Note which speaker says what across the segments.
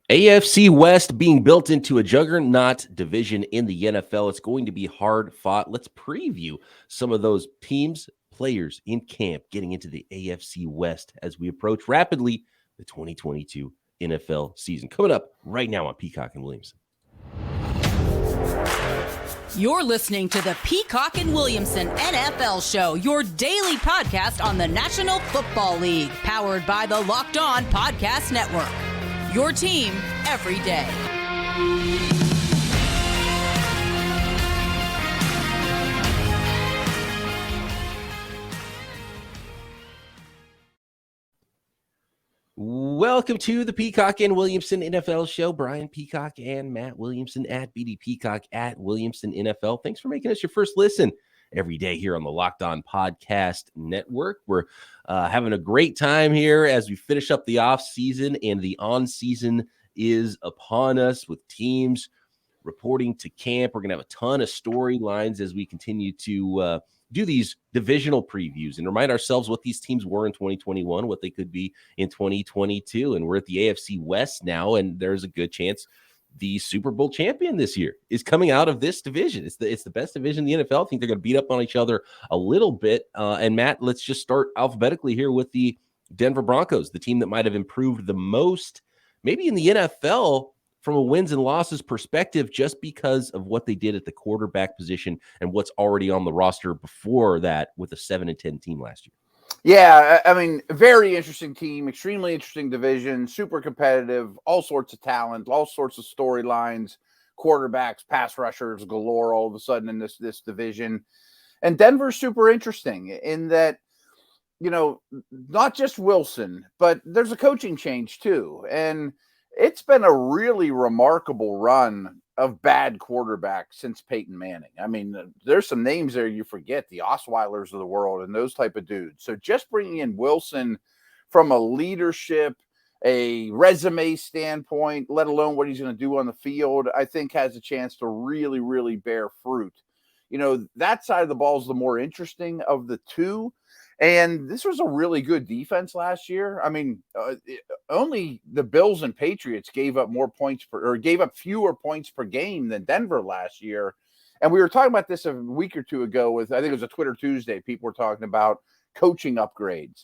Speaker 1: AFC West being built into a juggernaut division in the NFL. It's going to be hard fought. Let's preview some of those teams, players in camp getting into the AFC West as we approach rapidly the 2022 NFL season. Coming up right now on Peacock and Williamson.
Speaker 2: You're listening to the Peacock and Williamson NFL Show, your daily podcast on the National Football League, powered by the Locked On Podcast Network. Your team every day.
Speaker 1: Welcome to the Peacock and Williamson NFL Show. Brian Peacock and Matt Williamson at BD Peacock at Williamson NFL. Thanks for making us your first listen every day here on the Locked On Podcast Network. We're having a great time here as we finish up the off season, and the on season is upon us with teams reporting to camp. We're going to have a ton of storylines as we continue to do these divisional previews and remind ourselves what these teams were in 2021, what they could be in 2022. And we're at the AFC West now, and there's a good chance the Super Bowl champion this year is coming out of this division. It's the best division in the NFL. I think they're going to beat up on each other a little bit. And Matt, let's just start alphabetically here with the Denver Broncos, the team that might have improved the most, maybe in the NFL from a wins and losses perspective, just because of what they did at the quarterback position and what's already on the roster before that with a 7-10 team last year.
Speaker 3: Yeah, I mean, very interesting team, extremely interesting division, super competitive, all sorts of talent, all sorts of storylines, quarterbacks, pass rushers galore all of a sudden in this division. And Denver's super interesting in that, you know, not just Wilson, but there's a coaching change too. And it's been a really remarkable run of bad quarterbacks since Peyton Manning. I mean, there's some names there you forget, the Osweilers of the world and those type of dudes. So just bringing in Wilson from a leadership, a resume standpoint, let alone what he's going to do on the field, I think has a chance to really, really bear fruit. You know, that side of the ball is the more interesting of the two. And this was a really good defense last year. I mean, only the Bills and Patriots gave up fewer points per game than Denver last year. And we were talking about this a week or two ago with, I think it was a Twitter Tuesday. People were talking about coaching upgrades.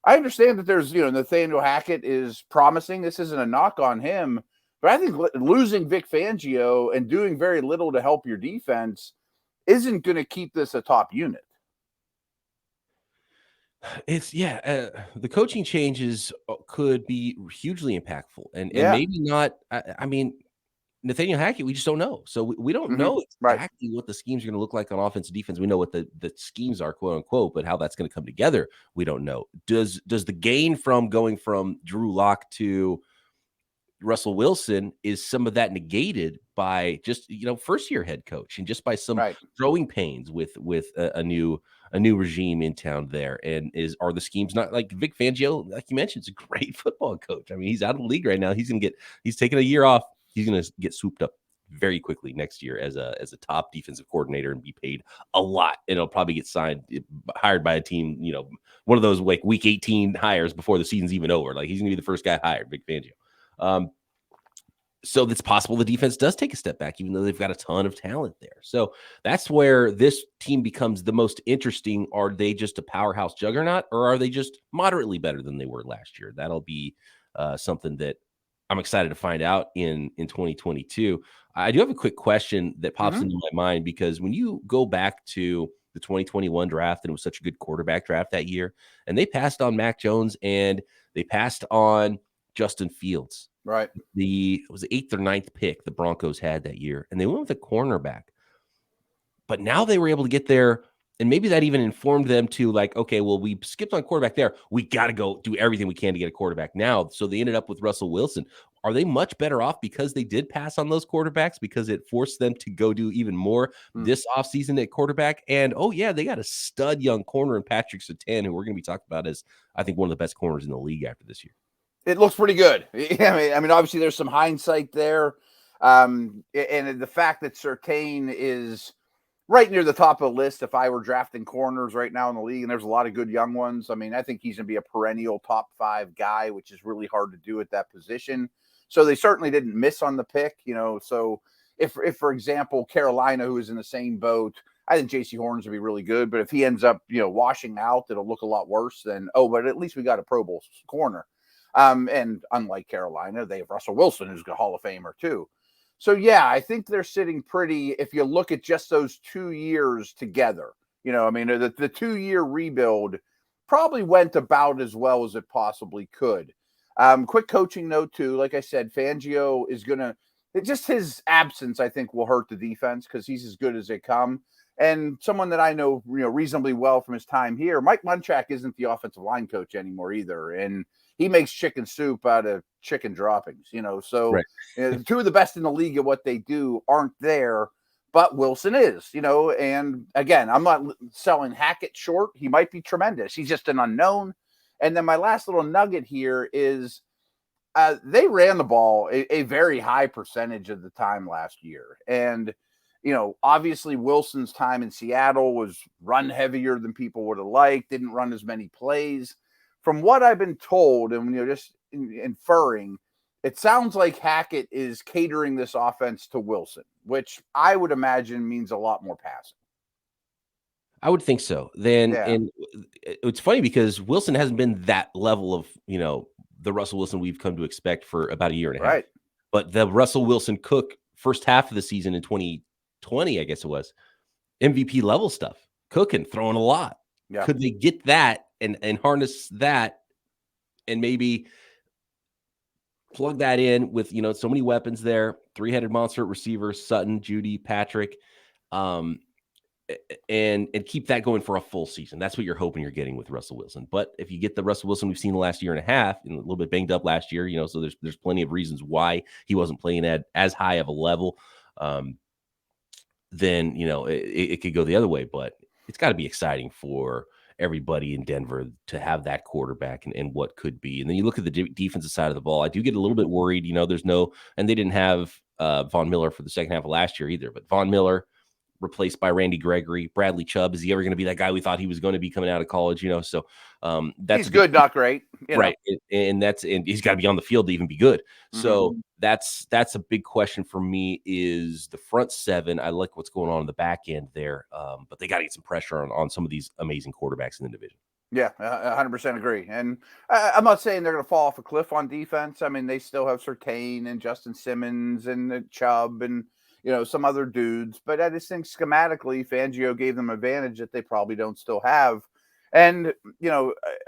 Speaker 3: I understand that there's, Nathaniel Hackett is promising. This isn't a knock on him, but I think losing Vic Fangio and doing very little to help your defense isn't going to keep this a top unit.
Speaker 1: The coaching changes could be hugely impactful and maybe not. I mean, Nathaniel Hackett, we just don't know. So we don't know exactly what the schemes are going to look like on offense and defense. We know what the schemes are, quote unquote, but how that's going to come together, we don't know. Does the gain from going from Drew Lock to Russell Wilson, is some of that negated by just, first year head coach and just by some growing pains with a new regime in town there? And are the schemes not like Vic Fangio, like you mentioned, is a great football coach. I mean, he's out of the league right now. He's taking a year off. He's going to get swooped up very quickly next year as a top defensive coordinator and be paid a lot. And he'll probably get hired by a team, one of those like week 18 hires before the season's even over. Like he's going to be the first guy hired, Vic Fangio. So it's possible the defense does take a step back, even though they've got a ton of talent there. So that's where this team becomes the most interesting. Are they just a powerhouse juggernaut, or are they just moderately better than they were last year? That'll be something that I'm excited to find out in 2022. I do have a quick question that pops into my mind, because when you go back to the 2021 draft, and it was such a good quarterback draft that year, and they passed on Mac Jones and they passed on Justin Fields.
Speaker 3: Right.
Speaker 1: It was the 8th or 9th pick the Broncos had that year, and they went with a cornerback. But now they were able to get there, and maybe that even informed them to like, okay, well, we skipped on quarterback there. We got to go do everything we can to get a quarterback now. So they ended up with Russell Wilson. Are they much better off because they did pass on those quarterbacks, because it forced them to go do even more this offseason at quarterback? And, they got a stud young corner in Patrick Surtain, who we're going to be talking about as, I think, one of the best corners in the league after this year.
Speaker 3: It looks pretty good. I mean, obviously there's some hindsight there. And the fact that Surtain is right near the top of the list, if I were drafting corners right now in the league, and there's a lot of good young ones. I mean, I think he's going to be a perennial top 5 guy, which is really hard to do at that position. So they certainly didn't miss on the pick, So if for example, Carolina, who is in the same boat, I think J.C. Horns would be really good. But if he ends up, washing out, it'll look a lot worse than, but at least we got a Pro Bowl corner. And unlike Carolina, they have Russell Wilson, who's a Hall of Famer too. So, yeah, I think they're sitting pretty if you look at just those 2 years together. The 2-year rebuild probably went about as well as it possibly could. Quick coaching note, too. Like I said, Fangio is going to – just his absence, I think, will hurt the defense because he's as good as they come. And someone that I know, reasonably well from his time here, Mike Munchak isn't the offensive line coach anymore either. And he makes chicken soup out of chicken droppings, So right. Two of the best in the league at what they do aren't there, but Wilson is, And again, I'm not selling Hackett short. He might be tremendous. He's just an unknown. And then my last little nugget here is they ran the ball a very high percentage of the time last year. And obviously Wilson's time in Seattle was run heavier than people would have liked, didn't run as many plays. From what I've been told, and just inferring, it sounds like Hackett is catering this offense to Wilson, which I would imagine means a lot more passing.
Speaker 1: I would think so. And it's funny because Wilson hasn't been that level of, the Russell Wilson we've come to expect for about a year and a half.
Speaker 3: Right.
Speaker 1: But the Russell Wilson Cook first half of the season in 2020, I guess it was, MVP level stuff, cooking, throwing a lot. Yeah. Could they get that and harness that and maybe plug that in with, so many weapons there, three-headed monster receivers, Sutton, Judy, Patrick, and keep that going for a full season. That's what you're hoping you're getting with Russell Wilson. But if you get the Russell Wilson we've seen the last year and a half, and a little bit banged up last year, so there's plenty of reasons why he wasn't playing at as high of a level, then, it could go the other way. But it's got to be exciting for everybody in Denver to have that quarterback and what could be. And then you look at the defensive side of the ball. I do get a little bit worried, and they didn't have Von Miller for the second half of last year either, but Von Miller replaced by Randy Gregory. Bradley Chubb, is he ever going to be that guy we thought he was going to be coming out of college? So that's
Speaker 3: he's good, not great,
Speaker 1: right? And he's got to be on the field to even be good. Mm-hmm. So that's a big question for me. Is the front seven? I like what's going on in the back end there, but they got to get some pressure on some of these amazing quarterbacks in the division.
Speaker 3: Yeah, 100% agree. And I'm not saying they're going to fall off a cliff on defense. I mean, they still have Surtain and Justin Simmons and Chubb and some other dudes, but I just think schematically Fangio gave them an advantage that they probably don't still have. And,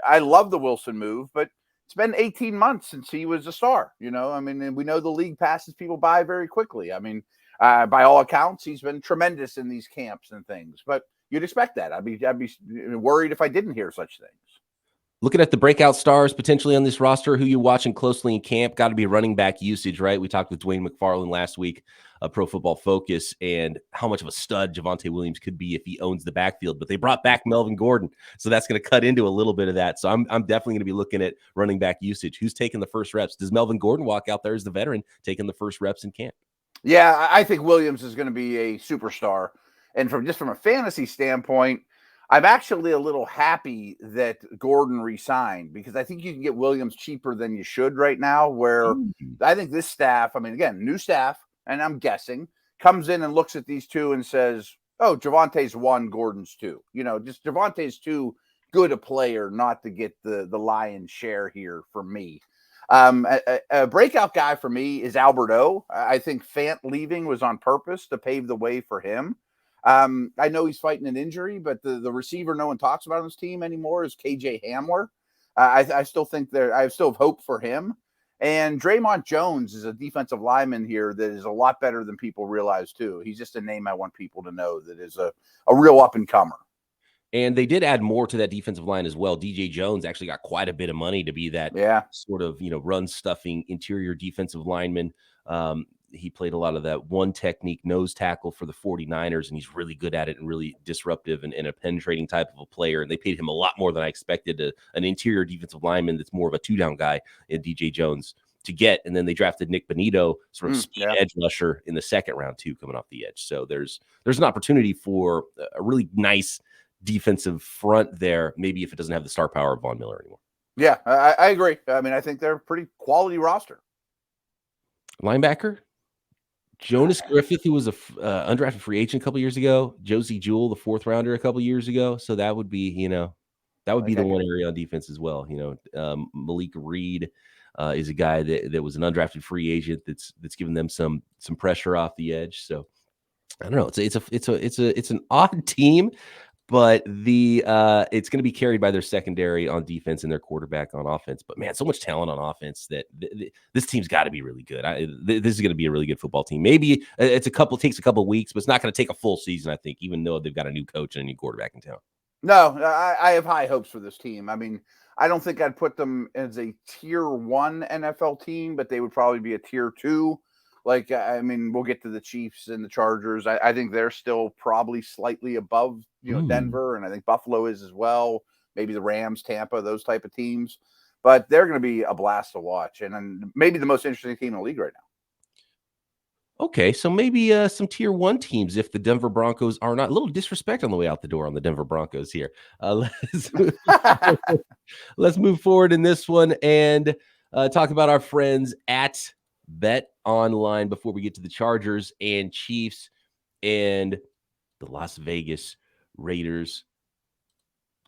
Speaker 3: I love the Wilson move, but it's been 18 months since he was a star, and we know the league passes people by very quickly. I mean, by all accounts, he's been tremendous in these camps and things, but you'd expect that. I'd be worried if I didn't hear such things.
Speaker 1: Looking at the breakout stars potentially on this roster, who you watching closely in camp, got to be running back usage, right? We talked with Dwayne McFarland last week, Pro Football Focus, and how much of a stud Javonte Williams could be if he owns the backfield. But they brought back Melvin Gordon, so that's going to cut into a little bit of that. So I'm definitely going to be looking at running back usage. Who's taking the first reps? Does Melvin Gordon walk out there as the veteran taking the first reps in camp?
Speaker 3: Yeah, I think Williams is going to be a superstar. And from a fantasy standpoint, I'm actually a little happy that Gordon re-signed because I think you can get Williams cheaper than you should right now, where I think this staff, again, new staff, and I'm guessing, comes in and looks at these two and says, oh, Javante's 1, Gordon's 2. Just Javante's too good a player not to get the lion's share here for me. A breakout guy for me is Albert O. I think Fant leaving was on purpose to pave the way for him. I know he's fighting an injury, but the receiver no one talks about on his team anymore is KJ Hamler. I still think I still have hope for him. And Draymond Jones is a defensive lineman here that is a lot better than people realize too. He's just a name I want people to know that is a real up and comer.
Speaker 1: And they did add more to that defensive line as well. DJ Jones actually got quite a bit of money to be that sort of, run stuffing interior defensive lineman. He played a lot of that one technique nose tackle for the 49ers, and he's really good at it and really disruptive and a penetrating type of a player. And they paid him a lot more than I expected an interior defensive lineman that's more of a two-down guy in DJ Jones to get. And then they drafted Nick Bonito, sort of speed edge rusher in the second round too, coming off the edge. So there's an opportunity for a really nice defensive front there, maybe if it doesn't have the star power of Von Miller anymore.
Speaker 3: Yeah, I agree. I think they're a pretty quality roster.
Speaker 1: Linebacker, Jonas Griffith, who was a undrafted free agent a couple years ago. Josie Jewell, the 4th rounder a couple years ago. So that would be, that would be the one area on defense as well. Malik Reed is a guy that was an undrafted free agent that's given them some pressure off the edge. So I don't know. It's an odd team, but it's going to be carried by their secondary on defense and their quarterback on offense. But man, so much talent on offense that this team's got to be really good. This is going to be a really good football team. Maybe takes a couple weeks, but it's not going to take a full season, I think, even though they've got a new coach and a new quarterback in town.
Speaker 3: No, I have high hopes for this team. I mean, I don't think I'd put them as a tier 1 NFL team, but they would probably be a tier 2. Like, I mean, we'll get to the Chiefs and the Chargers. I think they're still probably slightly above, Denver, and I think Buffalo is as well. Maybe the Rams, Tampa, those type of teams. But they're going to be a blast to watch, and maybe the most interesting team in the league right now.
Speaker 1: Okay, so maybe some tier 1 teams if the Denver Broncos are not. A little disrespect on the way out the door on the Denver Broncos here. Let's move forward in this one and talk about our friends at Bet Online before we get to the Chargers and Chiefs and the Las Vegas Raiders.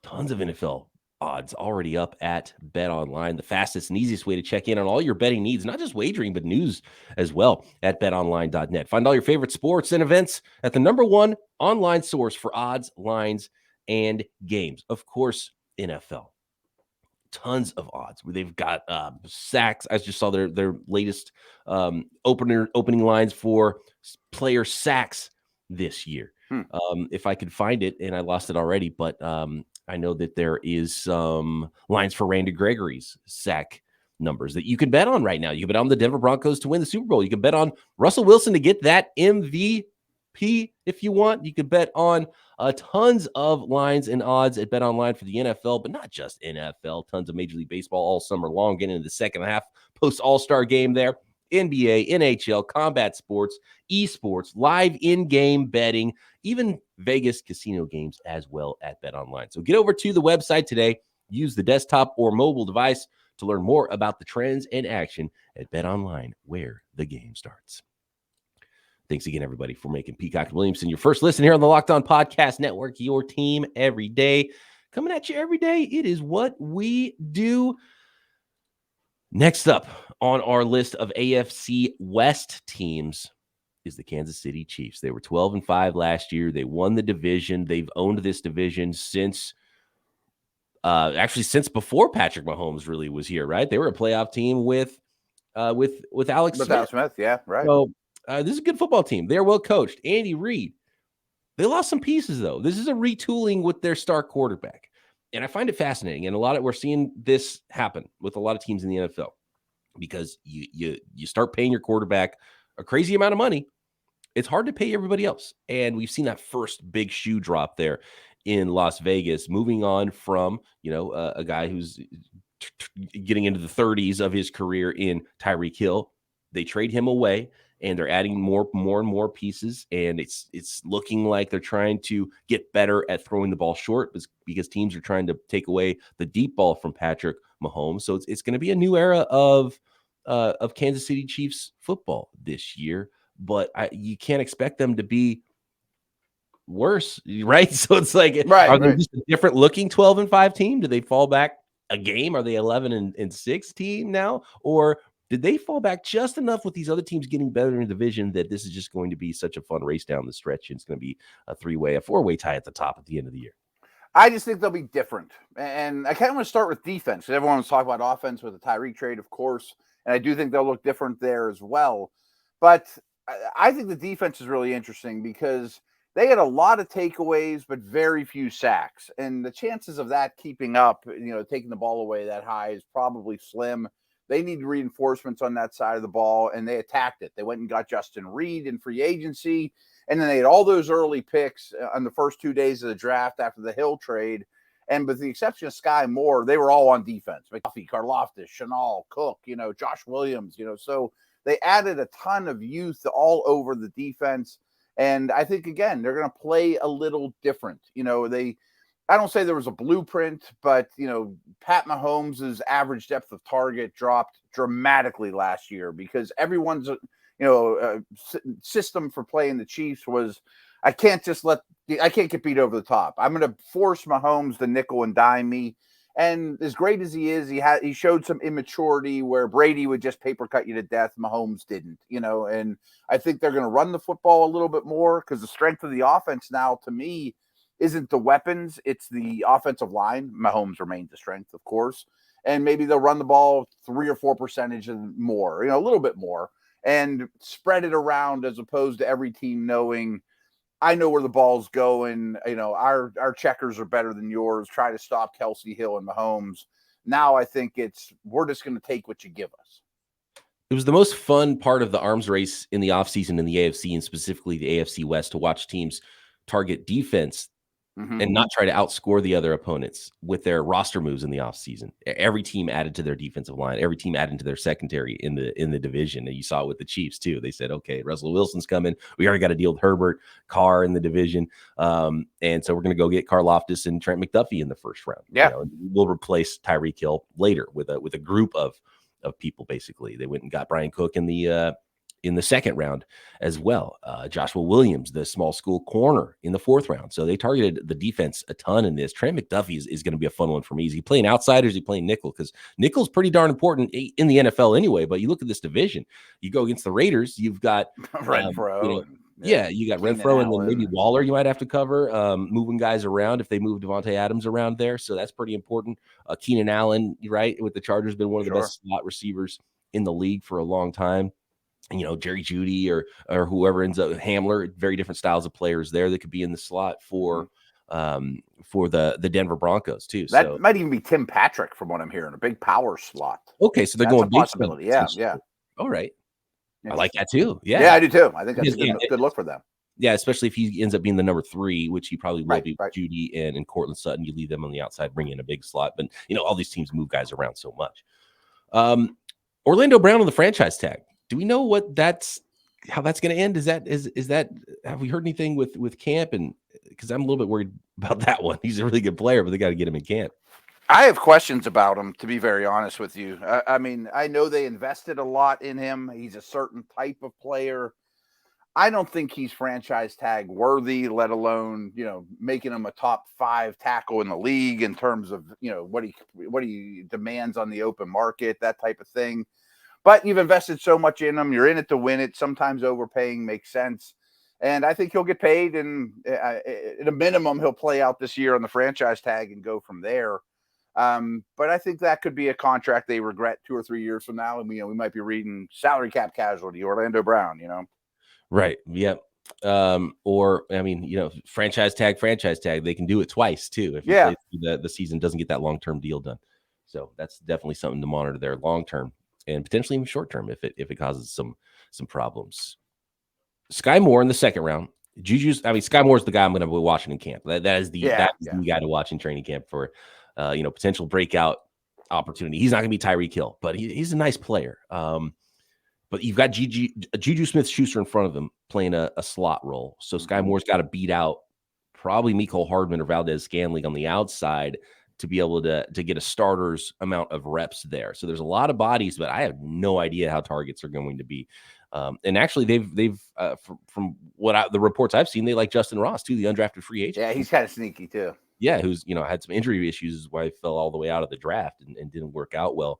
Speaker 1: Tons of NFL odds already up at Bet Online, the fastest and easiest way to check in on all your betting needs, not just wagering, but news as well at betonline.net. Find all your favorite sports and events at the #1 online source for odds, lines, and games. Of course, NFL. Tons of odds where they've got sacks. I just saw their latest opening lines for player sacks this year. If I could find it, and I lost it already, but I know that there is some lines for Randy Gregory's sack numbers that you can bet on right now. You can bet on the Denver Broncos to win the Super Bowl. You can bet on Russell Wilson to get that MVP if you want. You can bet on tons of lines and odds at Bet Online for the NFL, but not just NFL. Tons of Major League Baseball all summer long, getting into the second half post All-Star game there. NBA, NHL, combat sports, esports, live in-game betting, even Vegas casino games as well at Bet Online. So get over to the website today. Use the desktop or mobile device to learn more about the trends and action at Bet Online, where the game starts. Thanks again, everybody, for making Peacock Williamson your first listen here on the Locked On Podcast Network, your team every day. Coming at you every day. It is what we do. Next up on our list of AFC West teams is the Kansas City Chiefs. They were 12-5 last year. They won the division. They've owned this division since before Patrick Mahomes really was here, right? They were a playoff team with Alex Smith.
Speaker 3: Yeah, right.
Speaker 1: So this is a good football team. They're well coached. Andy Reid. They lost some pieces, though. This is a retooling with their star quarterback. And I find it fascinating. And we're seeing this happen with a lot of teams in the NFL because you start paying your quarterback a crazy amount of money. It's hard to pay everybody else. And we've seen that first big shoe drop there in Las Vegas, moving on from, a guy who's getting into the 30s of his career in Tyreek Hill. They trade him away, and they're adding more and more pieces, and it's looking like they're trying to get better at throwing the ball short because teams are trying to take away the deep ball from Patrick Mahomes. So it's going to be a new era of Kansas City Chiefs football this year, but you can't expect them to be worse, right? So it's like, are they just a different looking 12-5 team? Do they fall back a game? Are they 11-6 team now, or did they fall back just enough with these other teams getting better in the division that this is just going to be such a fun race down the stretch? And it's going to be a 4-way tie at the top at the end of the year.
Speaker 3: I just think they'll be different. And I kind of want to start with defense, because everyone was talking about offense with the Tyreek trade, of course. And I do think they'll look different there as well. But I think the defense is really interesting because they had a lot of takeaways, but very few sacks. And the chances of that keeping up, taking the ball away that high is probably slim. They need reinforcements on that side of the ball, and they attacked it. They went and got Justin Reed in free agency, and then they had all those early picks on the first 2 days of the draft after the Hill trade. And with the exception of Sky Moore, they were all on defense. McDuffie, Karlaftis, Chenal, Cook, Josh Williams, so they added a ton of youth all over the defense. And I think, again, they're going to play a little different. I don't say there was a blueprint, but, Pat Mahomes' average depth of target dropped dramatically last year because everyone's, system for playing the Chiefs was, I can't get beat over the top. I'm going to force Mahomes to nickel and dime me. And as great as he is, he showed some immaturity where Brady would just paper cut you to death. Mahomes didn't, and I think they're going to run the football a little bit more because the strength of the offense now, to me, isn't the weapons, it's the offensive line. Mahomes remains the strength, of course. And maybe they'll run the ball 3 or 4% and more, a little bit more, and spread it around as opposed to every team knowing, I know where the ball's going. Our checkers are better than yours. Try to stop Kelsey, Hill, and Mahomes. Now I think we're just going to take what you give us.
Speaker 1: It was the most fun part of the arms race in the offseason in the AFC, and specifically the AFC West, to watch teams target defense and not try to outscore the other opponents with their roster moves in the offseason. Every team added to their defensive line. Every team added to their secondary in the division. And you saw it with the Chiefs too. They said, okay, Russell Wilson's coming. We already got to deal with Herbert, Carr in the division. And so we're going to go get Karlaftis and Trent McDuffie in the first round.
Speaker 3: Yeah.
Speaker 1: We'll replace Tyreek Hill later with a group of people. Basically, they went and got Brian Cook in the second round as well. Joshua Williams, the small school corner, in the fourth round. So they targeted the defense a ton in this. Trent McDuffie is going to be a fun one for me. Is he playing outside or is he playing nickel? Because nickel's pretty darn important in the NFL anyway. But you look at this division, you go against the Raiders, you've got
Speaker 3: Renfro.
Speaker 1: You got
Speaker 3: Keenan
Speaker 1: Renfro and
Speaker 3: Allen.
Speaker 1: then maybe Waller you might have to cover, moving guys around if they move Davante Adams around there. So that's pretty important. Keenan Allen, right, with the Chargers, been one of the best slot receivers in the league for a long time. Jerry Jeudy or whoever ends up, Hamler, very different styles of players there that could be in the slot for the Denver Broncos too.
Speaker 3: That might even be Tim Patrick from what I'm hearing, a big power slot.
Speaker 1: Okay, so they're
Speaker 3: That's
Speaker 1: going
Speaker 3: a
Speaker 1: big
Speaker 3: possibility. Yeah.
Speaker 1: All right. I like that too.
Speaker 3: Yeah, I do too. I think that's a good look for them.
Speaker 1: Yeah, especially if he ends up being the number 3, which he probably will be.
Speaker 3: Right.
Speaker 1: Jeudy and Cortland Sutton, you leave them on the outside, bring in a big slot. But all these teams move guys around so much. Orlando Brown on the franchise tag. Do we know how that's going to end? Is that have we heard anything with camp? And because I'm a little bit worried about that one. He's a really good player, but they got to get him in camp.
Speaker 3: I have questions about him, to be very honest with you. I know they invested a lot in him. He's a certain type of player. I don't think he's franchise tag worthy, let alone, making him a top 5 tackle in the league in terms of, what he demands on the open market, that type of thing. But you've invested so much in him. You're in it to win it. Sometimes overpaying makes sense. And I think he'll get paid. And at a minimum, he'll play out this year on the franchise tag and go from there. But I think that could be a contract they regret 2 or 3 years from now. And we might be reading salary cap casualty, Orlando Brown,
Speaker 1: Right. Yep. Franchise tag. They can do it twice too. If the season doesn't get that long-term deal done. So that's definitely something to monitor there long-term. And potentially even short term if it causes some problems. Sky Moore in the second round. Sky Moore is the guy I'm going to be watching in camp. That is the guy to watch in training camp for potential breakout opportunity. He's not going to be Tyreek Hill, but he's a nice player. But you've got Juju Smith-Schuster in front of him playing a slot role. So Sky Moore's got to beat out probably Mecole Hardman or Valdez-Scantling on the outside to be able to get a starter's amount of reps there. So there's a lot of bodies, but I have no idea how targets are going to be. And actually, they've from the reports I've seen, they like Justin Ross too, the undrafted free agent.
Speaker 3: Yeah, he's kind of sneaky too.
Speaker 1: Yeah, who's had some injury issues, is why he fell all the way out of the draft and didn't work out well.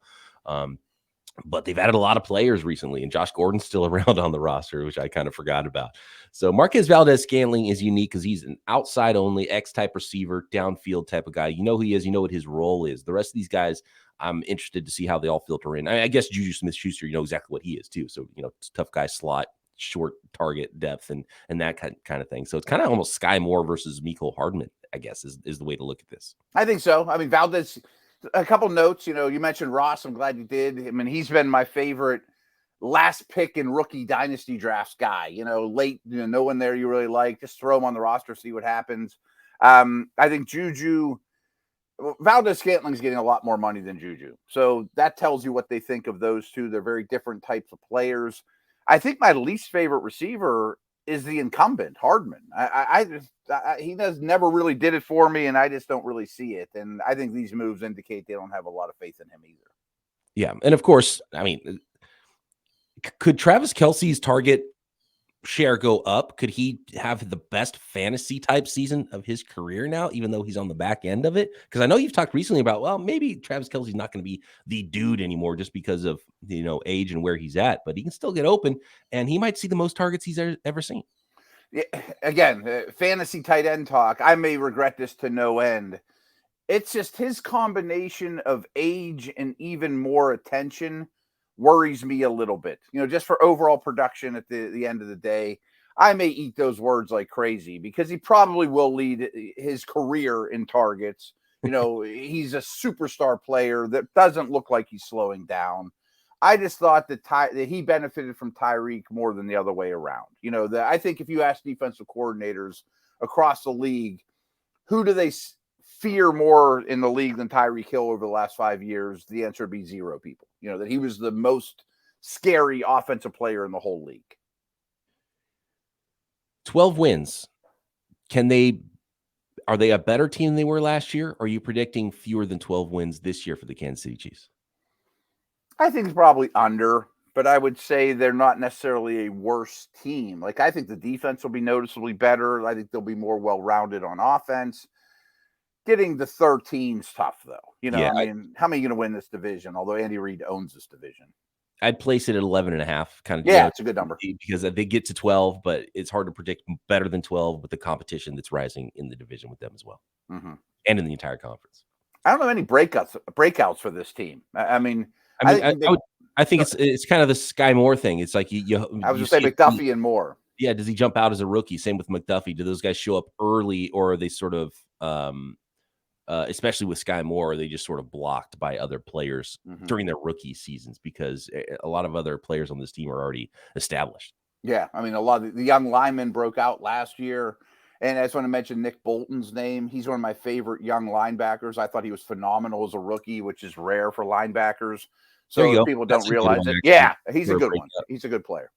Speaker 1: But they've added a lot of players recently, and Josh Gordon's still around on the roster, which I kind of forgot about. So Marquez Valdez-Scantling is unique because he's an outside-only X-type receiver, downfield type of guy. You know who he is. You know what his role is. The rest of these guys, I'm interested to see how they all filter in. I guess Juju Smith-Schuster, you know exactly what he is too. So, tough guy slot, short target depth, and that kind of thing. So it's kind of almost Sky Moore versus Mecole Hardman, I guess, is the way to look at this.
Speaker 3: I think so. Valdez... A couple notes, you mentioned Ross. I'm glad you did. He's been my favorite last pick in rookie dynasty drafts guy. Late, no one there you really like. Just throw him on the roster, see what happens. I think Juju, Valdez-Scantling's getting a lot more money than Juju. So that tells you what they think of those two. They're very different types of players. I think my least favorite receiver is the incumbent, Hardman. He never really did it for me, and I just don't really see it. And I think these moves indicate they don't have a lot of faith in him either.
Speaker 1: Yeah, and of course, I mean, could Travis Kelsey's target share go up? Could he have the best fantasy type season of his career now, even though he's on the back end of it? Because I know you've talked recently about, well, maybe Travis Kelsey's not going to be the dude anymore just because of, age and where he's at, but he can still get open and he might see the most targets he's ever seen.
Speaker 3: Yeah, again, fantasy tight end talk. I may regret this to no end. It's just his combination of age and even more attention worries me a little bit, just for overall production at the end of the day. I may eat those words like crazy because he probably will lead his career in targets. He's a superstar player that doesn't look like he's slowing down. I just thought that he benefited from Tyreek more than the other way around. I think if you ask defensive coordinators across the league, who do they fear more in the league than Tyreek Hill over the last 5 years? The answer would be zero people. That he was the most scary offensive player in the whole league.
Speaker 1: 12 wins. Are they a better team than they were last year? Or are you predicting fewer than 12 wins this year for the Kansas City Chiefs?
Speaker 3: I think it's probably under, but I would say they're not necessarily a worse team. Like, I think the defense will be noticeably better. I think they'll be more well-rounded on offense. Getting the 13's tough, though. How many are you going to win this division? Although Andy Reid owns this division.
Speaker 1: I'd place it at 11.5. Kind of.
Speaker 3: Yeah, it's a good number.
Speaker 1: Because they get to 12, but it's hard to predict better than 12 with the competition that's rising in the division with them as well.
Speaker 3: Mm-hmm.
Speaker 1: And in the entire conference.
Speaker 3: I don't know any breakouts for this team. I
Speaker 1: think it's kind of the Sky Moore thing. It's like I was
Speaker 3: going to say McDuffie and Moore.
Speaker 1: Yeah, does he jump out as a rookie? Same with McDuffie. Do those guys show up early, or are they sort of especially with Sky Moore, are they just sort of blocked by other players during their rookie seasons because a lot of other players on this team are already established?
Speaker 3: Yeah, I mean, a lot of the young linemen broke out last year. And I just want to mention Nick Bolton's name. He's one of my favorite young linebackers. I thought he was phenomenal as a rookie, which is rare for linebackers. So people don't realize it. Yeah, he's a good one. He's a good player.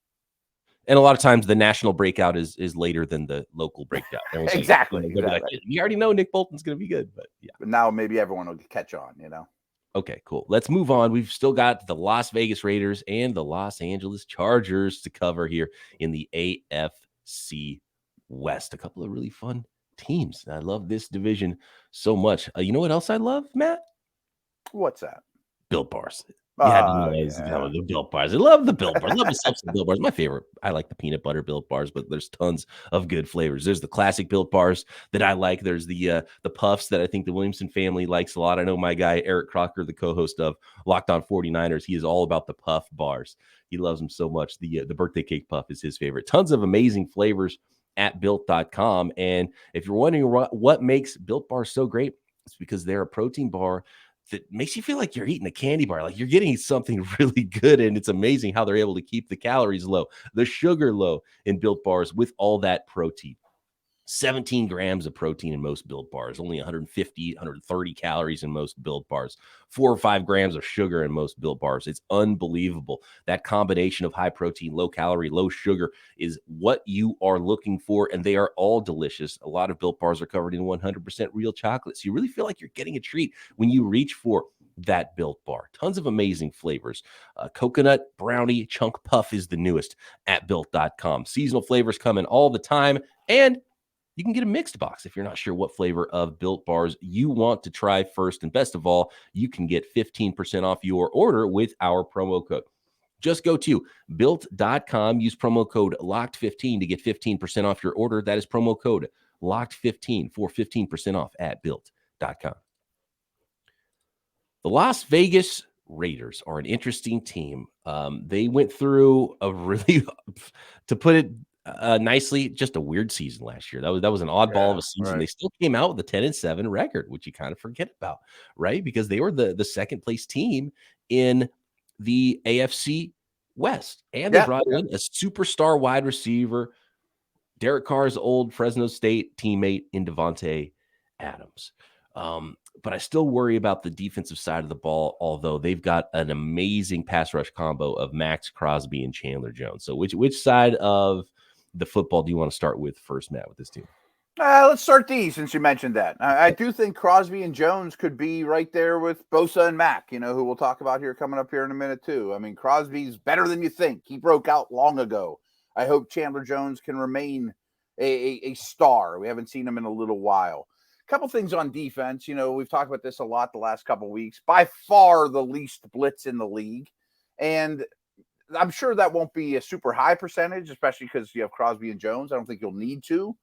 Speaker 1: And a lot of times the national breakout is later than the local breakout.
Speaker 3: Exactly.
Speaker 1: Like, you already know Nick Bolton's going to be good, but yeah.
Speaker 3: But now maybe everyone will catch on,
Speaker 1: Okay, cool. Let's move on. We've still got the Las Vegas Raiders and the Los Angeles Chargers to cover here in the AFC West. A couple of really fun teams. I love this division so much. You know what else I love, Matt?
Speaker 3: What's that?
Speaker 1: Built Bars. The Built Bars. I love the Built Bars. I love the substance Built Bars. My favorite. I like the peanut butter Built Bars, but there's tons of good flavors. There's the classic Built Bars that I like. There's the Puffs that I think the Williamson family likes a lot. I know my guy Eric Crocker, the co-host of Locked On 49ers, he is all about the Puff bars. He loves them so much. The birthday cake puff is his favorite. Tons of amazing flavors at built.com. And if you're wondering what makes Built Bars so great, it's because they're a protein bar that makes you feel like you're eating a candy bar, like you're getting something really good. And it's amazing how they're able to keep the calories low, the sugar low in Built Bars with all that protein. 17 grams of protein in most Built Bars, only 150, 130 calories in most Built Bars, 4 or 5 grams of sugar in most Built Bars. It's unbelievable. That combination of high protein, low calorie, low sugar is what you are looking for, and they are all delicious. A lot of Built Bars are covered in 100% real chocolate, so you really feel like you're getting a treat when you reach for that Built Bar. Tons of amazing flavors. Coconut brownie chunk puff is the newest at built.com. Seasonal flavors come in all the time, and you can get a mixed box if you're not sure what flavor of Built Bars you want to try first. And best of all, you can get 15% off your order with our promo code. Just go to built.com, use promo code LOCKED15 to get 15% off your order. That is promo code LOCKED15 for 15% off at built.com. The Las Vegas Raiders are an interesting team. They went through a really, to put it nicely, just a weird season last year. That was an oddball of a season. Right. They still came out with a 10-7 record, which you kind of forget about, right? Because they were the second place team in the AFC West, and they brought in a superstar wide receiver, Derek Carr's old Fresno State teammate in Davante Adams. But I still worry about the defensive side of the ball, although they've got an amazing pass rush combo of Max Crosby and Chandler Jones. So which side of the football do you want to start with first, Matt, with this team?
Speaker 3: Let's start these since you mentioned that. I do think Crosby and Jones could be right there with Bosa and Mack, who we'll talk about here coming up here in a minute too. I mean, Crosby's better than you think. He broke out long ago. I hope Chandler Jones can remain a star. We haven't seen him in a little while. A couple things on defense. We've talked about this a lot the last couple of weeks. By far the least blitz in the league. And I'm sure that won't be a super high percentage, especially because you have Crosby and Jones. I don't think you'll need to.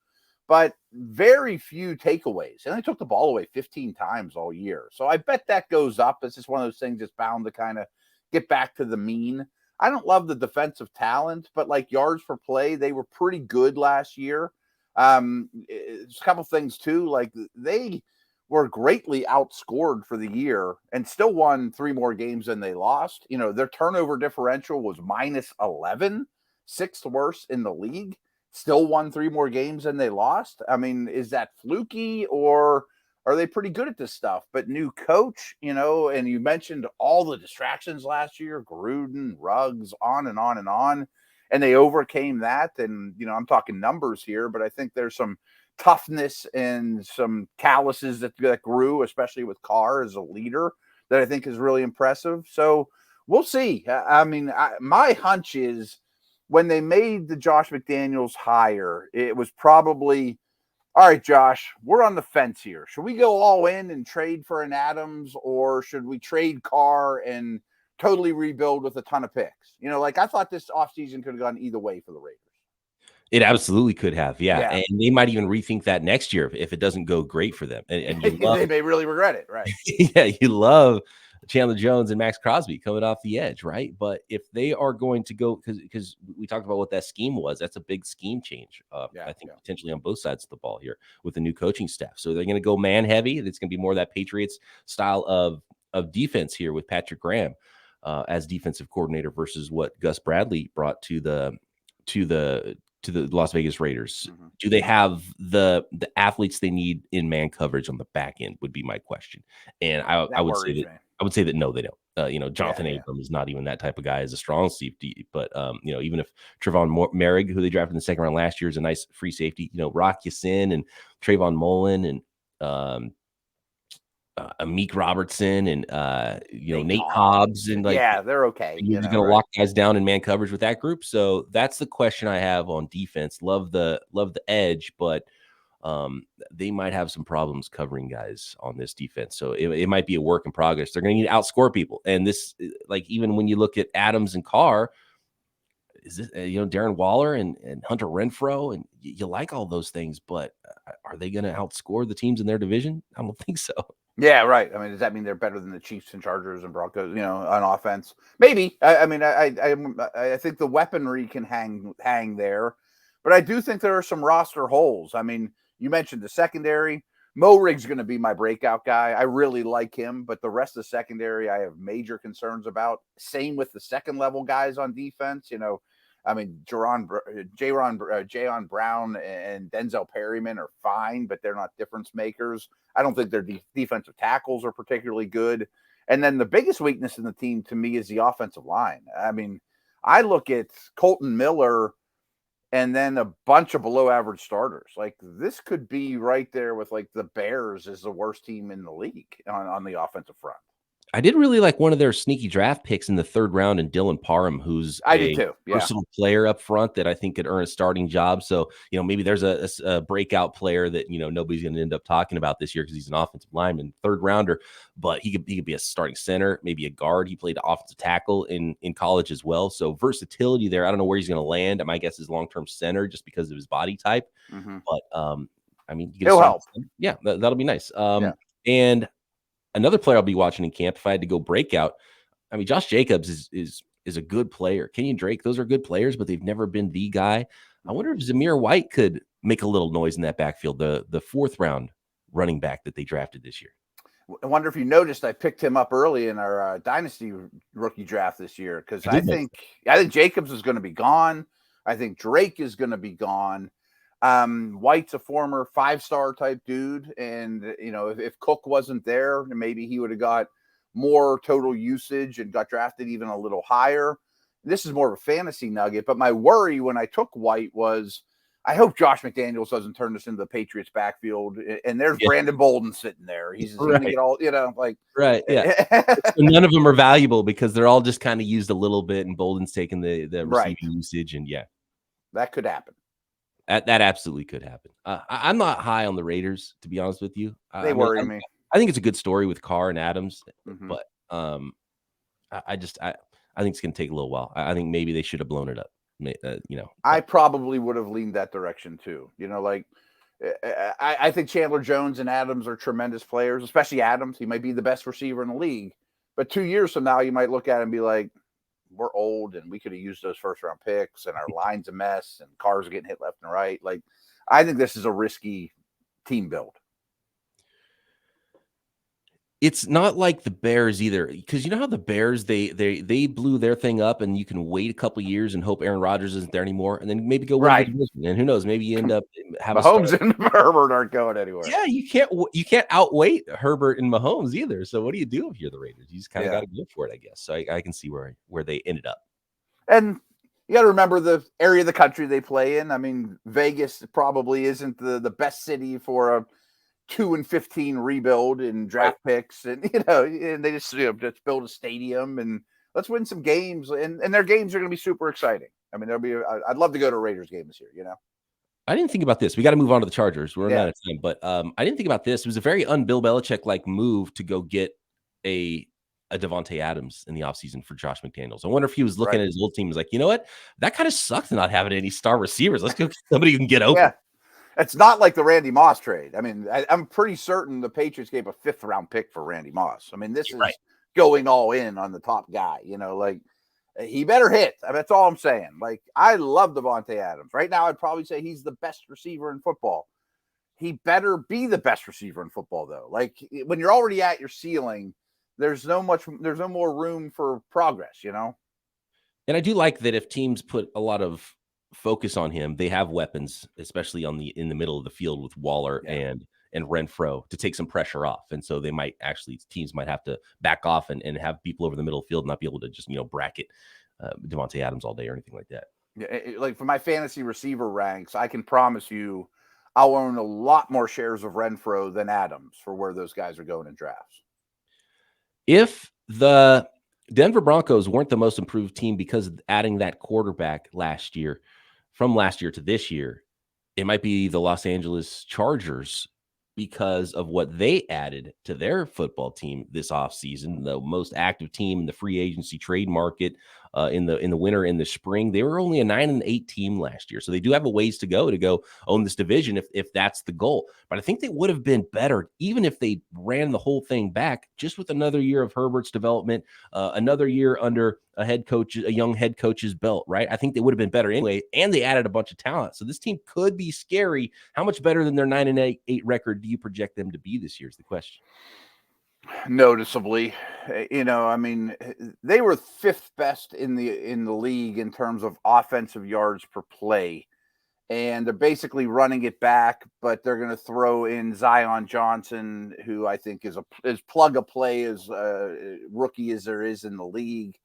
Speaker 3: But very few takeaways. And they took the ball away 15 times all year. So I bet that goes up. It's just one of those things that's bound to kind of get back to the mean. I don't love the defensive talent, but like yards per play, they were pretty good last year. It's a couple things too. Like they were greatly outscored for the year and still won 3 more games than they lost. Their turnover differential was -11, 6th worst in the league. Still won 3 more games than they lost. I mean, is that fluky or are they pretty good at this stuff? But new coach, and you mentioned all the distractions last year, Gruden, Ruggs, on and on and on. And they overcame that. And, I'm talking numbers here, but I think there's some toughness and some calluses that grew, especially with Carr as a leader, that I think is really impressive. So we'll see. I mean, my hunch is, when they made the Josh McDaniels hire, it was probably, all right, Josh, we're on the fence here. Should we go all in and trade for an Adams, or should we trade Carr and totally rebuild with a ton of picks? I thought this offseason could have gone either way for the Raiders.
Speaker 1: It absolutely could have, yeah. And they might even rethink that next year if it doesn't go great for them. And
Speaker 3: they may really regret it, right?
Speaker 1: Yeah, you love Chandler Jones and Max Crosby coming off the edge, right? But if they are going to go, because we talked about what that scheme was, that's a big scheme change. I think potentially on both sides of the ball here with the new coaching staff. So they're going to go man heavy. It's going to be more of that Patriots style of defense here with Patrick Graham as defensive coordinator versus what Gus Bradley brought to the Las Vegas Raiders. Mm-hmm. Do they have the athletes they need in man coverage on the back end would be my question. And I would say that no, they don't. Jonathan Abram is not even that type of guy as a strong safety. But even if Trevon Merrick, who they drafted in the second round last year, is a nice free safety, Rock Ya-Sin and Trayvon Mullen and Amik Robertson and Nate Hobbs and
Speaker 3: they're okay.
Speaker 1: You're going to lock guys down in man coverage with that group. So that's the question I have on defense. Love the edge, but they might have some problems covering guys on this defense. So it might be a work in progress. They're going to need to outscore people. And this, even when you look at Adams and Carr, is this, Darren Waller and Hunter Renfrow, and you like all those things, but are they going to outscore the teams in their division? I don't think so.
Speaker 3: Yeah, right. I mean, does that mean they're better than the Chiefs and Chargers and Broncos, on offense? Maybe. I think the weaponry can hang there, but I do think there are some roster holes. I mean, you mentioned the secondary. Mo Riggs going to be my breakout guy. I really like him, but the rest of the secondary I have major concerns about. Same with the second level guys on defense. Jayon Brown and Denzel Perryman are fine, but they're not difference makers. I don't think their defensive tackles are particularly good. And then the biggest weakness in the team to me is the offensive line. I mean, I look at Colton Miller and then a bunch of below average starters. Like, this could be right there with the Bears as the worst team in the league on the offensive front.
Speaker 1: I did really like one of their sneaky draft picks in the 3rd round in Dylan Parham, who's personal player up front that I think could earn a starting job. So, maybe there's a breakout player that, nobody's going to end up talking about this year because he's an offensive lineman, 3rd rounder, but he could be a starting center, maybe a guard. He played offensive tackle in college as well. So versatility there. I don't know where he's going to land. My guess is long-term center just because of his body type. Mm-hmm. But,
Speaker 3: he'll help.
Speaker 1: Yeah, that'll be nice. And another player I'll be watching in camp, if I had to go breakout, Josh Jacobs is a good player. Kenyon Drake, those are good players, but they've never been the guy. I wonder if Zamir White could make a little noise in that backfield, the 4th round running back that they drafted this year.
Speaker 3: I wonder if you noticed I picked him up early in our dynasty rookie draft this year because I think Jacobs is going to be gone. I think Drake is going to be gone. White's a former 5-star type dude. And, if Cook wasn't there, maybe he would have got more total usage and got drafted even a little higher. this is more of a fantasy nugget, but my worry when I took White was I hope Josh McDaniels doesn't turn this into the Patriots backfield. And there's Brandon Bolton sitting there. He's going to get all,
Speaker 1: right. Yeah. So none of them are valuable because they're all just kind of used a little bit, and Bolden's taking the receiving usage. And
Speaker 3: that could happen.
Speaker 1: That absolutely could happen. I'm not high on the Raiders, to be honest with you.
Speaker 3: They worry me.
Speaker 1: I think it's a good story with Carr and Adams, but I think it's going to take a little while. I think maybe they should have blown it up.
Speaker 3: I probably would have leaned that direction too. I think Chandler Jones and Adams are tremendous players, especially Adams. He might be the best receiver in the league, but 2 years from now, you might look at it and be like, we're old and we could have used those first round picks and our line's a mess and cars are getting hit left and right. Like, I think this is a risky team build.
Speaker 1: It's not like the Bears either, because you know how the Bears they blew their thing up, and you can wait a couple of years and hope Aaron Rodgers isn't there anymore, and then maybe go win the division. And who knows, maybe you end up having
Speaker 3: Mahomes and Herbert aren't going anywhere.
Speaker 1: Yeah, you can't outweight Herbert and Mahomes either. So what do you do if you're the Raiders? You just kind of got to go for it, I guess. So I can see where they ended up.
Speaker 3: And you got to remember the area of the country they play in. I mean, Vegas probably isn't the best city for a 2-15 rebuild in draft picks, and and they just build a stadium and let's win some games, and their games are going to be super exciting. I mean, I'd love to go to a Raiders game this year.
Speaker 1: I didn't think about this. We got to move on to the Chargers. We're out of time, but I didn't think about this. It was a very un-Bill Belichick like move to go get a Davante Adams in the offseason for Josh McDaniels. I wonder if he was looking at his old team and was like, you know what, that kind of sucks not having any star receivers. Let's go get somebody who can get open.
Speaker 3: Yeah. It's not like the Randy Moss trade. I mean, I'm pretty certain the Patriots gave a 5th round pick for Randy Moss. I mean, this is going all in on the top guy. He better hit. I mean, that's all I'm saying. Like, I love Davante Adams. Right now, I'd probably say he's the best receiver in football. He better be the best receiver in football, though. Like, when you're already at your ceiling, there's no more room for progress, And
Speaker 1: I do like that if teams put a lot of focus on him, they have weapons, especially in the middle of the field with Waller and Renfro to take some pressure off. And so teams might have to back off and have people over the middle of the field, not be able to just, bracket Davante Adams all day or anything like that.
Speaker 3: Yeah, like for my fantasy receiver ranks, I can promise you I'll own a lot more shares of Renfro than Adams for where those guys are going in drafts.
Speaker 1: If the Denver Broncos weren't the most improved team because of adding that quarterback from last year to this year, it might be the Los Angeles Chargers because of what they added to their football team this offseason, the most active team in the free agency trade market in the winter and the spring. They were only a 9-8 team last year. So they do have a ways to go own this division if that's the goal. But I think they would have been better even if they ran the whole thing back, just with another year of Herbert's development, another year under a young head coach's belt, right? I think they would have been better anyway, and they added a bunch of talent. So this team could be scary. How much better than their 9-8 record do you project them to be this year is the question.
Speaker 3: Noticeably, I mean, they were 5th best in the league in terms of offensive yards per play, and they're basically running it back, but they're going to throw in Zion Johnson, who I think is plug and play as rookie as there is in the league.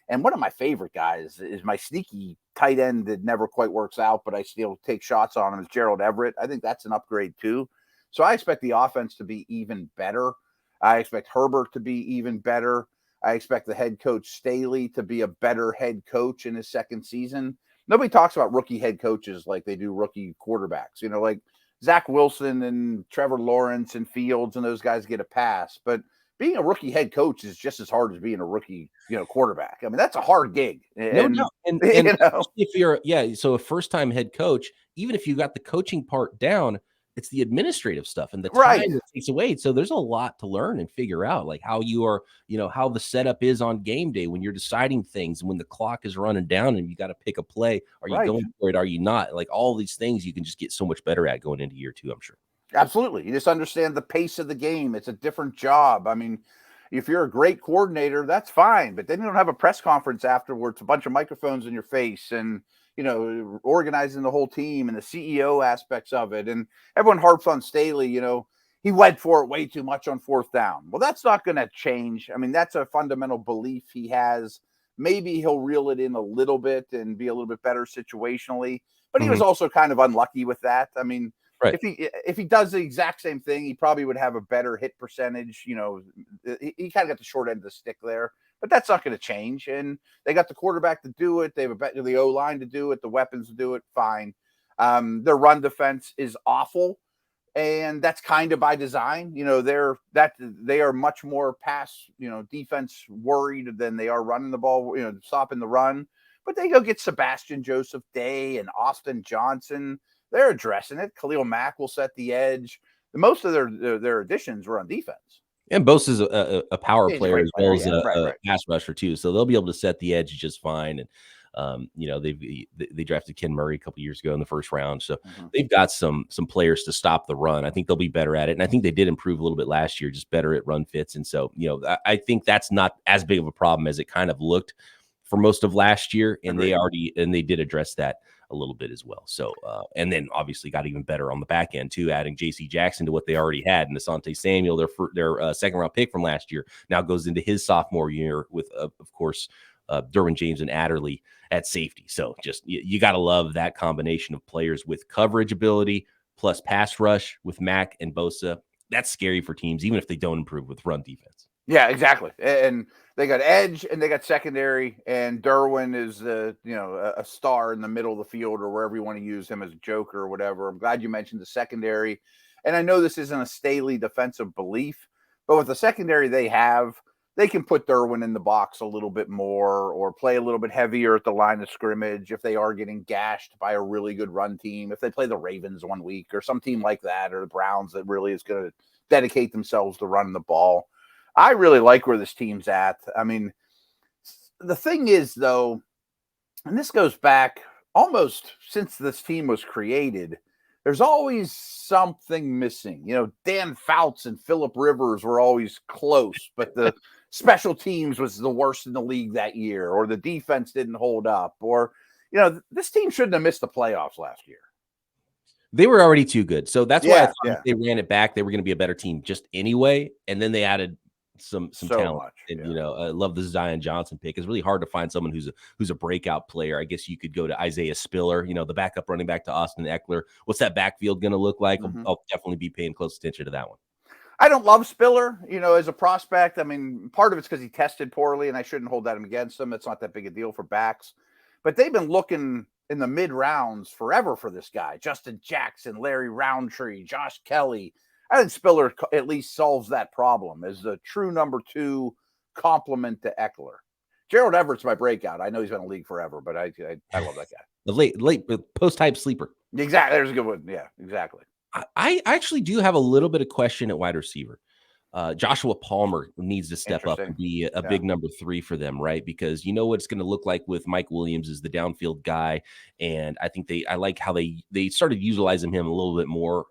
Speaker 3: And one of my favorite guys is my sneaky tight end that never quite works out, but I still take shots on him, is Gerald Everett. I think that's an upgrade too. So I expect the offense to be even better. I expect Herbert to be even better. I expect the head coach Staley to be a better head coach in his second season. Nobody talks about rookie head coaches like they do rookie quarterbacks. Like Zach Wilson and Trevor Lawrence and Fields and those guys get a pass. But being a rookie head coach is just as hard as being a rookie, quarterback. I mean, that's a hard gig.
Speaker 1: No, no. And if you're, so a first-time head coach, even if you got the coaching part down, it's the administrative stuff and the time it takes away. So there's a lot to learn and figure out, like how you are, how the setup is on game day when you're deciding things and when the clock is running down and you got to pick a play. Are you going for it? Are you not? Like all these things you can just get so much better at going into year 2, I'm sure.
Speaker 3: Absolutely. You just understand the pace of the game. It's a different job. I mean, if you're a great coordinator, that's fine, but then you don't have a press conference afterwards, a bunch of microphones in your face and, organizing the whole team and the CEO aspects of it. And everyone harps on Staley, he went for it way too much on 4th down. Well, that's not going to change. I mean, that's a fundamental belief he has maybe he'll reel it in a little bit and be a little bit better situationally. But he was also kind of unlucky with that. I mean,
Speaker 1: Right.
Speaker 3: if he does the exact same thing, he probably would have a better hit percentage. You know, he kind of got the short end of the stick there, but that's not going to change. And they got the quarterback to do it. They have the O-line to do it, the weapons to do it. Fine. Their run defense is awful, and that's kind of by design. You know, they are much more pass, defense worried than they are running the ball, stopping the run. But they go get Sebastian Joseph Day and Austin Johnson. They're addressing it. Khalil Mack will set the edge. Most of their additions were on defense.
Speaker 1: And Bosa's a power player as well as
Speaker 3: a
Speaker 1: pass rusher too, so they'll be able to set the edge just fine. And they drafted Ken Murray a couple years ago in the first round, so they've got some players to stop the run. I think they'll be better at it, and I think they did improve a little bit last year, just better at run fits. And so I think that's not as big of a problem as it kind of looked for most of last year, and they did address that a little bit as well. So, and then obviously got even better on the back end too, adding J.C. Jackson to what they already had, and Asante Samuel, their second round pick from last year, now goes into his sophomore year with, of course, Derwin James and Adderley at safety. So, just you got to love that combination of players with coverage ability plus pass rush with Mack and Bosa. That's scary for teams, even if they don't improve with run defense.
Speaker 3: Yeah, exactly. And they got edge and they got secondary, and Derwin is a star in the middle of the field or wherever you want to use him as a joker or whatever. I'm glad you mentioned the secondary. And I know this isn't a Staley defensive belief, but with the secondary they have, they can put Derwin in the box a little bit more or play a little bit heavier at the line of scrimmage if they are getting gashed by a really good run team. If they play the Ravens one week or some team like that, or the Browns that really is going to dedicate themselves to running the ball. I really like where this team's at. I mean, the thing is, though, and this goes back almost since this team was created, there's always something missing. Dan Fouts and Phillip Rivers were always close, but the special teams was the worst in the league that year, or the defense didn't hold up, or, this team shouldn't have missed the playoffs last year.
Speaker 1: They were already too good. So that's why I thought if they ran it back, they were going to be a better team just anyway. And then they added some talent.
Speaker 3: Much,
Speaker 1: and I love the Zion Johnson pick. It's really hard to find someone who's a breakout player. I guess you could go to Isaiah Spiller, the backup running back to Austin Eckler. What's that backfield going to look like? I'll definitely be paying close attention to that one.
Speaker 3: I don't love Spiller, as a prospect. I mean, part of it's because he tested poorly, and I shouldn't hold that against him. It's not that big a deal for backs, but they've been looking in the mid rounds forever for this guy. Justin Jackson, Larry Roundtree, Josh Kelly. I think Spiller at least solves that problem as the true number 2 complement to Eckler. Gerald Everett's my breakout. I know he's been in the league forever, but I love that guy.
Speaker 1: The late post-type sleeper.
Speaker 3: Exactly. There's a good one. Yeah, exactly.
Speaker 1: I actually do have a little bit of question at wide receiver. Joshua Palmer needs to step up and be a big number 3 for them, right? Because you know what it's going to look like with Mike Williams as the downfield guy, and I think I like how they started utilizing him a little bit more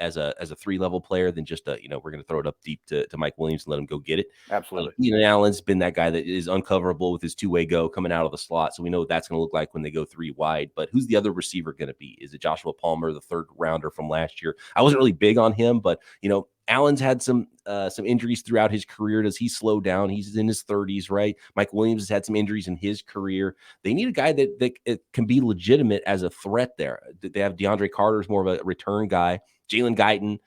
Speaker 1: as a 3-level player than just we're going to throw it up deep to Mike Williams and let him go get it.
Speaker 3: Absolutely.
Speaker 1: Keenan Allen's been that guy that is uncoverable with his 2-way go coming out of the slot. So we know what that's going to look like when they go 3 wide. But who's the other receiver going to be? Is it Joshua Palmer, the 3rd rounder from last year? I wasn't really big on him, but Allen's had some injuries throughout his career. Does he slow down? He's in his 30s, right? Mike Williams has had some injuries in his career. They need a guy that can be legitimate as a threat there. They have DeAndre Carter's more of a return guy. Jalen Guyton,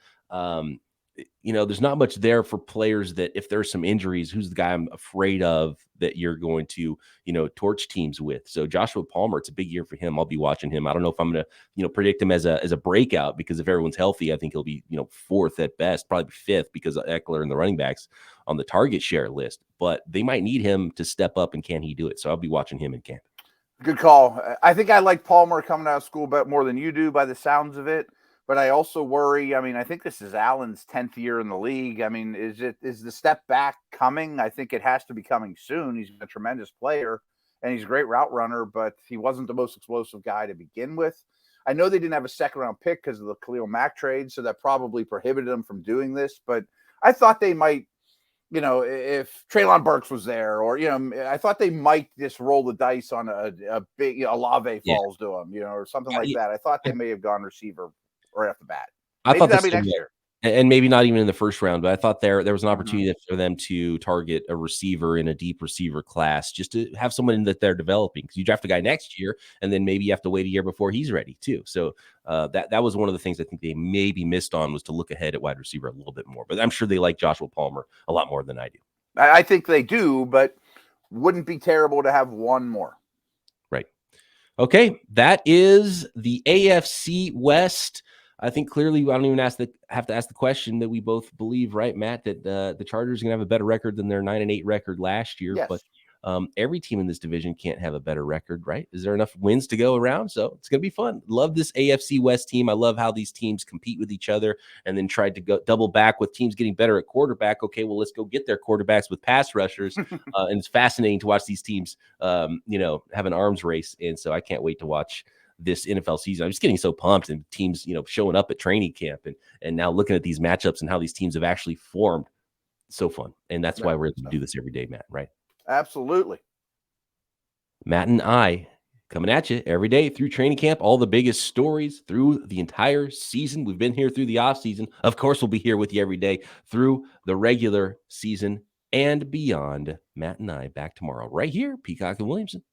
Speaker 1: there's not much there for players that if there's some injuries, who's the guy I'm afraid of that you're going to, torch teams with. So Joshua Palmer, it's a big year for him. I'll be watching him. I don't know if I'm going to, predict him as a breakout, because if everyone's healthy, I think he'll be, 4th at best, probably 5th, because of Eckler and the running backs on the target share list. But they might need him to step up, and can he do it? So I'll be watching him in camp.
Speaker 3: Good call. I think I like Palmer coming out of school but more than you do by the sounds of it. But I also worry. I mean, I think this is Allen's 10th year in the league. I mean, is the step back coming? I think it has to be coming soon. He's a tremendous player, and he's a great route runner, but he wasn't the most explosive guy to begin with. I know they didn't have a 2nd-round pick because of the Khalil Mack trade, so that probably prohibited them from doing this. But I thought they might, if Treylon Burks was there, or, I thought they might just roll the dice on a big Olave falls to him, or something like that. I thought they may have gone receiver right off the bat.
Speaker 1: I thought
Speaker 3: that'll be next year.
Speaker 1: And maybe not even in the first round, but I thought there was an opportunity for them to target a receiver in a deep receiver class, just to have someone that they're developing. Because you draft a guy next year, and then maybe you have to wait a year before he's ready too. So that was one of the things I think they maybe missed on, was to look ahead at wide receiver a little bit more. But I'm sure they like Joshua Palmer a lot more than I do.
Speaker 3: I think they do, but wouldn't be terrible to have one more.
Speaker 1: Right. Okay, that is the AFC West. I think clearly I don't even have to ask the question that we both believe, right, Matt, that the Chargers are going to have a better record than their 9-8 record last year.
Speaker 3: Yes.
Speaker 1: But every team in this division can't have a better record, right? Is there enough wins to go around? So it's going to be fun. Love this AFC West team. I love how these teams compete with each other and then tried to go double back with teams getting better at quarterback. Okay, well, let's go get their quarterbacks with pass rushers. And it's fascinating to watch these teams, have an arms race. And so I can't wait to watch this NFL season. I'm just getting so pumped, and teams, showing up at training camp and now looking at these matchups and how these teams have actually formed. So fun. And that's why we're able to do this every day, Matt, right?
Speaker 3: Absolutely.
Speaker 1: Matt and I coming at you every day through training camp, all the biggest stories through the entire season. We've been here through the offseason. Of course, we'll be here with you every day through the regular season and beyond. Matt and I back tomorrow right here, Peacock and Williamson.